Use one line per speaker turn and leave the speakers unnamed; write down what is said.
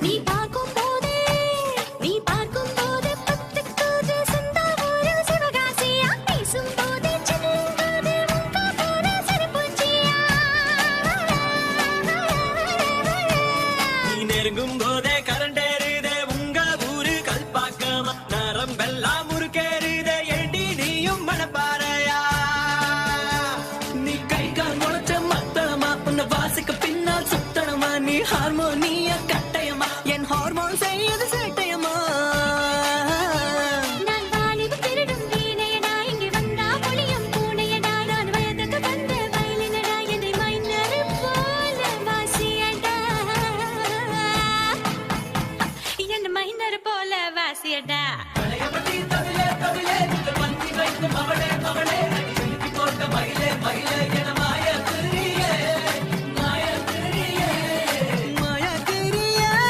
நீ பார்க்கும் போதே நீ பார்க்கும் போது பத்துக்குது சொந்த ஊரு சிவகாசியா பேசும் போதே சின்னது உங்க பேரு சிரிப்புச்சியா
நீ நெருங்கும் போதே கரண்ட் ஏறுதே உங்க ஊரு கல்பாக்கமா நரம்பெல்லாம் முறுக்கேறுதே ஏண்டி நீயும் மனப்பாறையா நீ கை கால் முளைச்ச மத்தளமா உன்னை வாசிக்க பின்னால் சுத்தணமா நீ ஹார்மோனிய கட்டயமா என் ஹார்மோன் செய்யது சேட்டையமா
நான் வாலிப திருடும் வீணையடா இங்கே வந்தா பொழியும் பூனையடா நான் வயதுக்கு வந்த வயலினடா என்னை மைனர் போல வாசியடா என்ன மைனர் போல வாசியடா